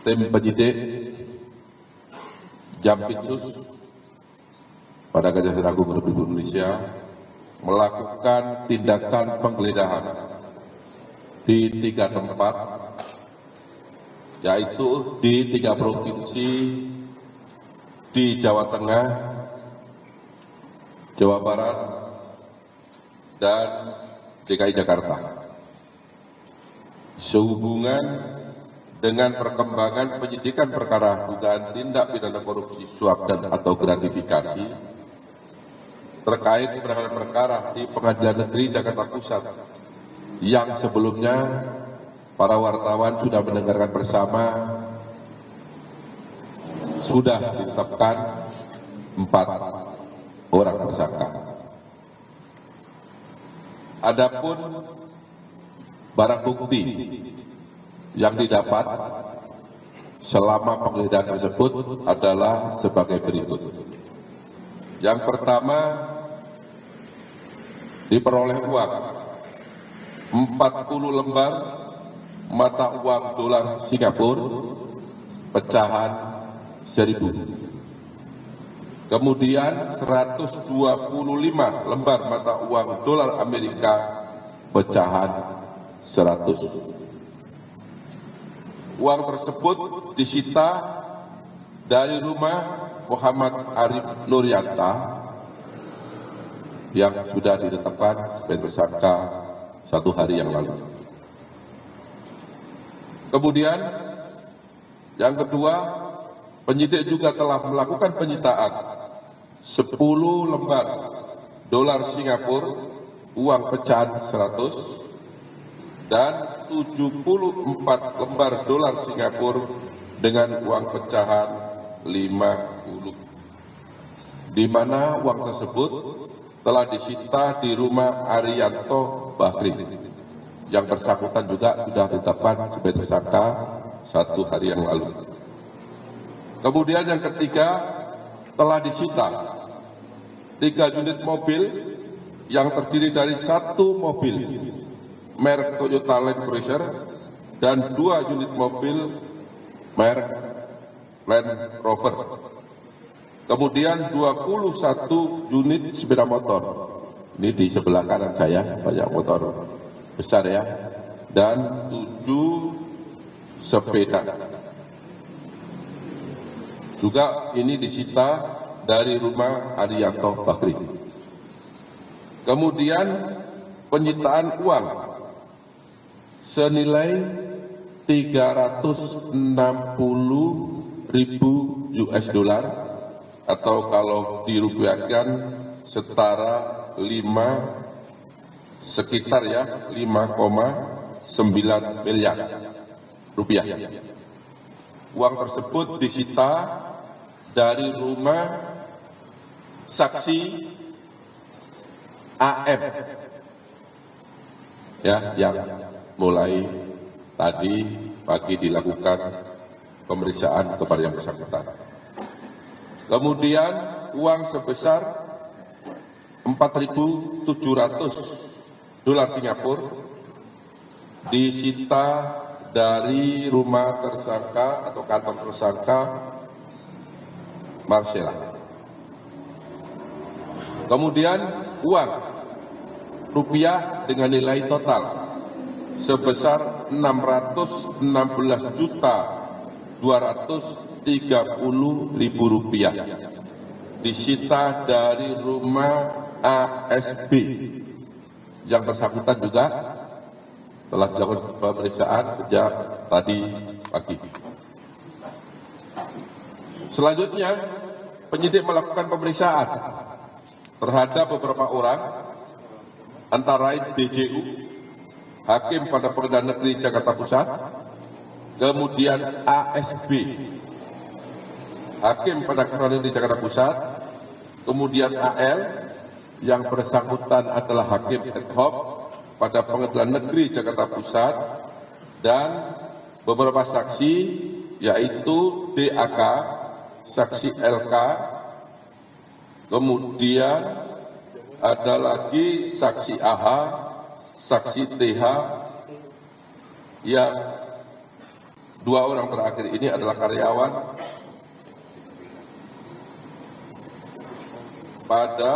tim penyidik Jampitsus pada Kejaksaan Agung Republik Indonesia melakukan tindakan penggeledahan di 3 tempat, yaitu di 3 provinsi di Jawa Tengah, Jawa Barat, dan DKI Jakarta. Sehubungan dengan perkembangan penyidikan perkara dugaan tindak pidana korupsi, suap dan atau gratifikasi terkait penanganan perkara di Pengadilan Negeri Jakarta Pusat yang sebelumnya para wartawan sudah mendengarkan bersama, sudah ditetapkan 4 orang tersangka. Adapun barang bukti yang didapat selama penggeledahan tersebut adalah sebagai berikut. Yang pertama, diperoleh uang 40 lembar mata uang dolar Singapura pecahan 1.000. Kemudian 125 lembar mata uang dolar Amerika pecahan 100. Uang tersebut disita dari rumah Muhammad Arif Nuryanta yang sudah ditetapkan sebagai tersangka 1 hari yang lalu. Kemudian yang kedua, penyidik juga telah melakukan penyitaan 10 lembar dolar Singapura uang pecahan 100 dan 74 lembar dolar Singapura dengan uang pecahan 50, di mana uang tersebut telah disita di rumah Arianto Bahri, yang bersangkutan juga sudah ditetapkan sebagai tersangka 1 hari yang lalu. Kemudian yang ketiga, telah disita 3 unit mobil yang terdiri dari 1 mobil merek Toyota Land Cruiser dan 2 unit mobil merek Land Rover. Kemudian 21 unit sepeda motor. Ini di sebelah kanan saya, banyak motor besar ya. Dan 7 sepeda. Juga ini disita dari rumah Arianto Bakri. Kemudian penyitaan uang senilai 360.000 US dollar atau kalau dirupiahkan setara 5,9 miliar rupiah. Uang tersebut disita dari rumah saksi AM ya, yang mulai tadi pagi dilakukan pemeriksaan kepada yang bersangkutan. Kemudian uang sebesar 4.700 dolar Singapura disita dari rumah tersangka atau kantor tersangka Marcella. Kemudian uang rupiah dengan nilai total sebesar 616.230.000 rupiah disita dari rumah ASB, yang bersangkutan juga telah dilakukan pemeriksaan sejak tadi pagi. Selanjutnya, penyidik melakukan pemeriksaan terhadap beberapa orang, antara lain BJU, Hakim pada Pengadilan Negeri Jakarta Pusat, kemudian ASB, Hakim pada Pengadilan Negeri Jakarta Pusat, kemudian AL, yang bersangkutan adalah Hakim ad hoc pada Pengadilan Negeri Jakarta Pusat, dan beberapa saksi yaitu DAK, saksi LK, kemudian ada lagi saksi AH, saksi TH, yang dua orang terakhir ini adalah karyawan pada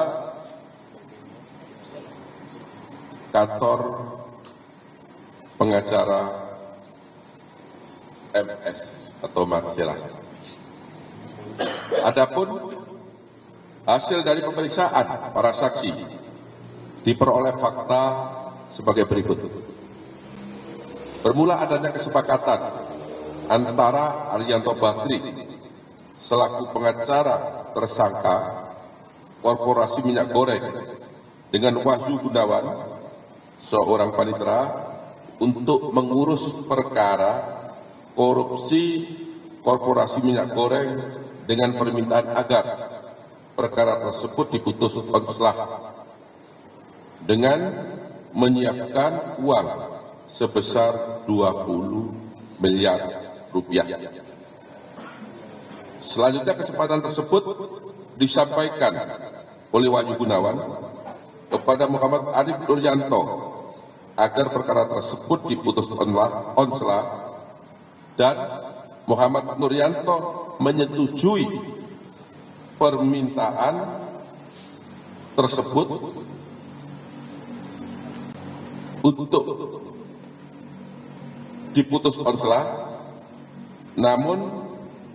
kantor pengacara MS atau Marcella. Adapun hasil dari pemeriksaan para saksi diperoleh fakta sebagai berikut. Bermula adanya kesepakatan antara Arianto Bakri selaku pengacara tersangka Korporasi Minyak Goreng dengan Wahyu Gunawan, seorang panitera, untuk mengurus perkara korupsi Korporasi Minyak Goreng dengan permintaan agar perkara tersebut diputus konslah dengan menyiapkan uang sebesar 20 miliar rupiah. Selanjutnya kesempatan tersebut disampaikan oleh Wahyu Gunawan kepada Muhammad Arif Nuryanto agar perkara tersebut diputus konslah dan Muhammad Nuryanto menyetujui permintaan tersebut untuk diputus konslah, namun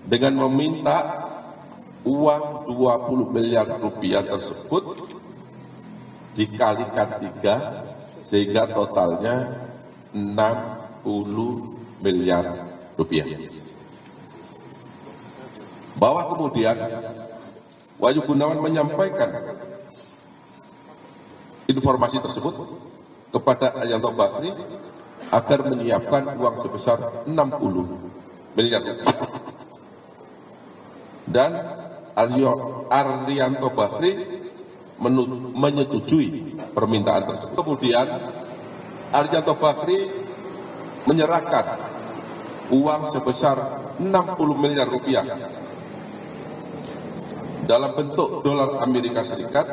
dengan meminta uang 20 miliar rupiah tersebut dikalikan 3 sehingga totalnya 60 miliar rupiah. Bahwa kemudian Wahyu Gunawan menyampaikan informasi tersebut kepada Arianto Bakri agar menyiapkan uang sebesar 60 miliar rupiah. Dan Arianto Bakri menyetujui permintaan tersebut. Kemudian Arianto Bakri menyerahkan uang sebesar 60 miliar rupiah dalam bentuk dolar Amerika Serikat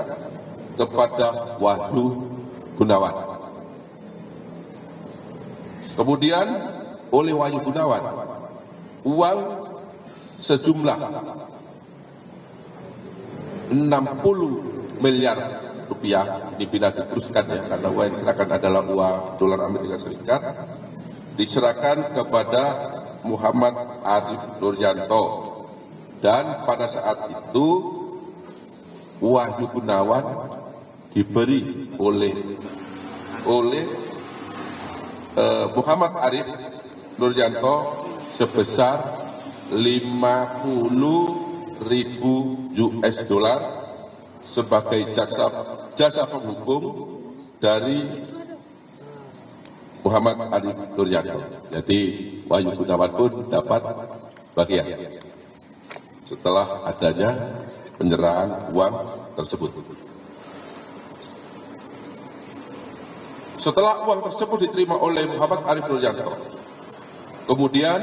kepada Wahyu Gunawan. Kemudian oleh Wahyu Gunawan uang sejumlah 60 miliar rupiah ini bila diteruskan ya, karena uang yang diserahkan adalah uang dolar Amerika Serikat, diserahkan kepada Muhammad Arif Nuryanto. Dan pada saat itu Wahyu Gunawan diberi oleh Muhammad Arif Nuryanto sebesar 50.000 US dollar sebagai jasa penghukum dari Muhammad Arif Nuryanto. Jadi Wahyu Gunawan pun dapat bagian setelah adanya penyerahan uang tersebut. Setelah uang tersebut diterima oleh Muhammad Arif Nuryanto, kemudian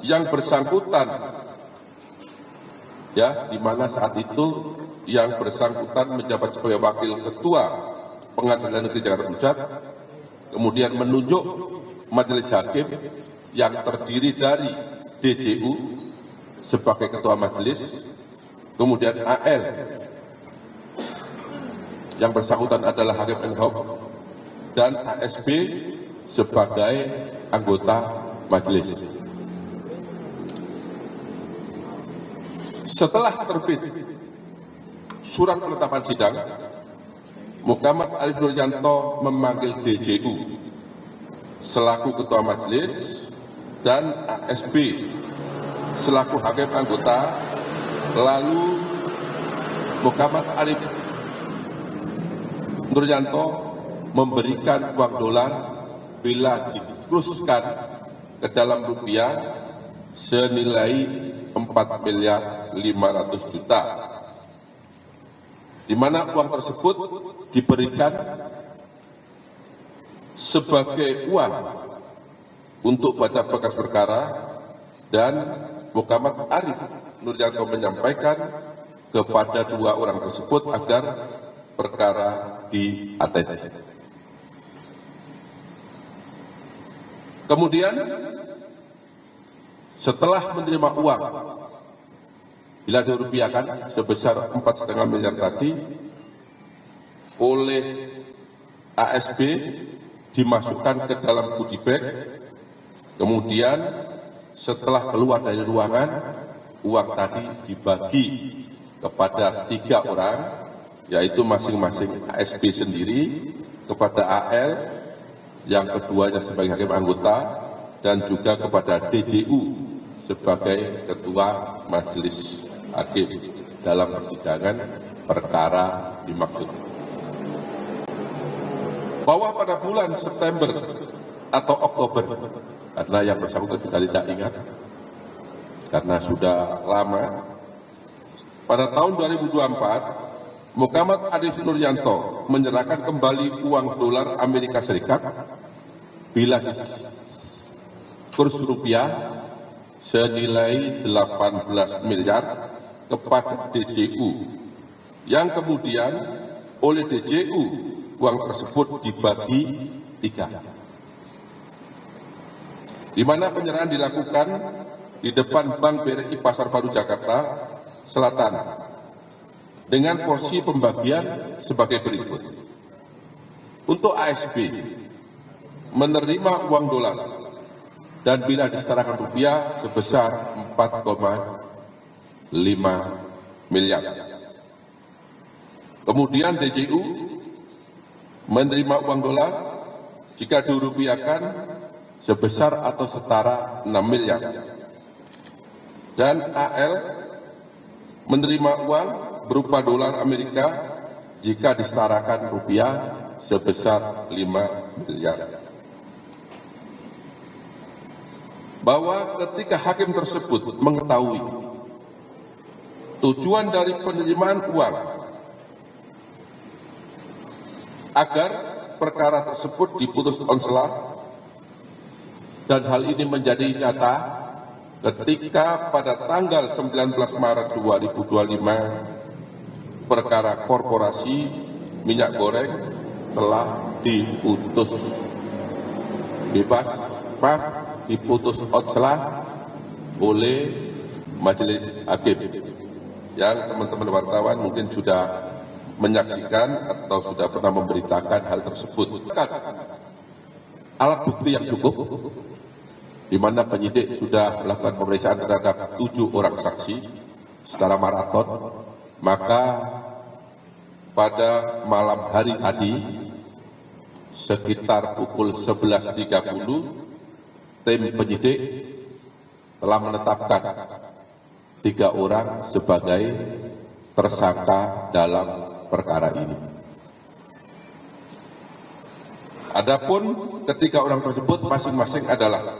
yang bersangkutan, ya, di mana saat itu yang bersangkutan menjabat sebagai wakil ketua Pengadilan Negeri Jakarta Pusat, kemudian menunjuk majelis hakim yang terdiri dari DJU sebagai ketua majelis, kemudian AL yang bersangkutan adalah hakim ad hoc, dan ASB sebagai anggota majelis. Setelah terbit surat penetapan sidang, Muhammad Arif Nuryanto memanggil DJU selaku ketua majelis dan ASB selaku hakim anggota, lalu Muhammad Arif Nuryanto memberikan uang dolar bila dikuruskan ke dalam rupiah senilai 4.500.000.000, di mana uang tersebut diberikan sebagai uang untuk baca berkas perkara, dan Muhammad Arif Nuryanto menyampaikan kepada dua orang tersebut agar perkara di-attach. Kemudian setelah menerima uang bila dirupiahkan sebesar 4,5 miliar tadi oleh ASB dimasukkan ke dalam goodie bag, kemudian setelah keluar dari ruangan uang tadi dibagi kepada 3 orang, yaitu masing-masing ASB sendiri, kepada AL yang keduanya sebagai hakim anggota, dan juga kepada DJU sebagai ketua majelis hakim dalam persidangan perkara dimaksud. Bahwa pada bulan September atau Oktober, karena yang bersangkutan kita tidak ingat karena sudah lama, pada tahun 2024 Muhammad Arif Nuryanto menyerahkan kembali uang dolar Amerika Serikat bila kurs rupiah senilai 18 miliar kepada DJU, yang kemudian oleh DJU uang tersebut dibagi 3, di mana penyerahan dilakukan di depan Bank BRI Pasar Baru Jakarta Selatan dengan porsi pembagian sebagai berikut. Untuk ASB menerima uang dolar dan bila disetarakan rupiah sebesar 4,5 miliar. Kemudian DJU menerima uang dolar jika dirupiahkan sebesar atau setara 6 miliar. Dan AL menerima uang berupa dolar Amerika jika disetarakan rupiah sebesar 5 miliar. Bahwa ketika hakim tersebut mengetahui tujuan dari penerimaan uang agar perkara tersebut diputus onslah, dan hal ini menjadi nyata ketika pada tanggal 19 Maret 2025 perkara korporasi minyak goreng telah diputus bebas, diputus onslah oleh majelis hakim, yang teman-teman wartawan mungkin sudah menyaksikan atau sudah pernah memberitakan hal tersebut. Alat bukti yang cukup, di mana penyidik sudah melakukan pemeriksaan terhadap 7 orang saksi secara maraton, maka pada malam hari tadi sekitar pukul 11.30 tim penyidik telah menetapkan 3 orang sebagai tersangka dalam perkara ini. Adapun ketiga orang tersebut masing-masing adalah: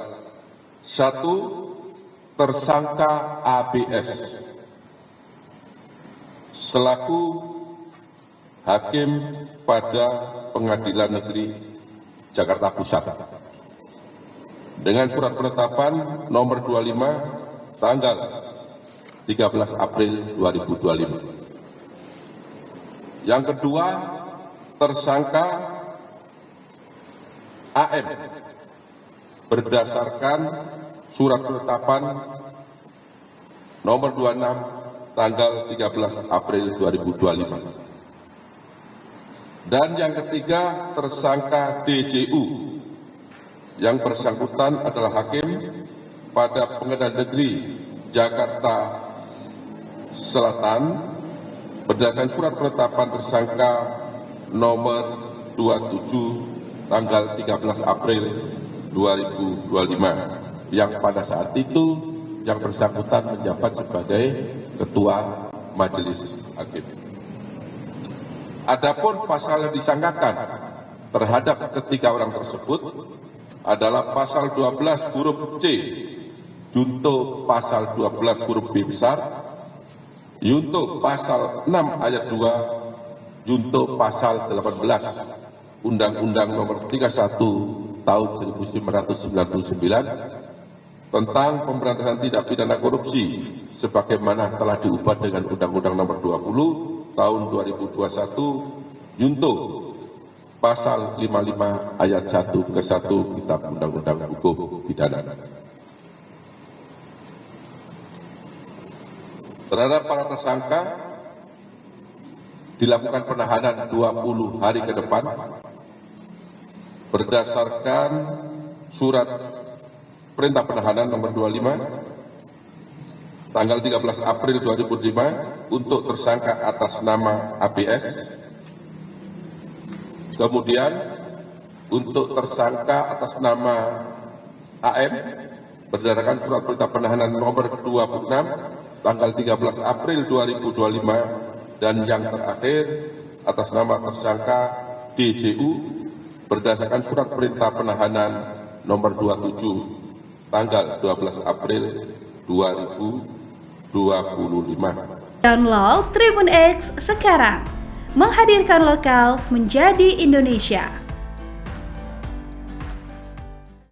1. Tersangka ABS selaku hakim pada Pengadilan Negeri Jakarta Pusat dengan surat penetapan nomor 25 tanggal 13 April 2025. Yang kedua, tersangka AM berdasarkan surat penetapan nomor 26 tanggal 13 April 2025. Dan yang ketiga, tersangka DJU yang bersangkutan adalah hakim pada Pengadilan Negeri Jakarta Selatan berdasarkan surat penetapan tersangka nomor 27 tanggal 13 April 2025, yang pada saat itu yang bersangkutan menjabat sebagai ketua majelis hakim. Adapun pasal yang disangkakan terhadap ketiga orang tersebut adalah pasal 12 huruf C junto pasal 12 huruf B besar, junto pasal 6 ayat 2, junto pasal 18 Undang-Undang Nomor 31 Tahun 1999 tentang pemberantasan tindak pidana korupsi sebagaimana telah diubah dengan Undang-Undang Nomor 20 Tahun 2021, junto pasal 55 ayat 1 ke 1 Kitab Undang-Undang Hukum Pidana. Terhadap para tersangka dilakukan penahanan 20 hari ke depan berdasarkan surat perintah penahanan nomor 25 tanggal 13 April 2005 untuk tersangka atas nama ABS. Kemudian untuk tersangka atas nama AM berdasarkan surat perintah penahanan nomor 26 tanggal 13 April 2025, dan yang terakhir atas nama tersangka DJU berdasarkan surat perintah penahanan nomor 27 tanggal 12 April 2025. Download Tribun X sekarang, menghadirkan lokal menjadi Indonesia.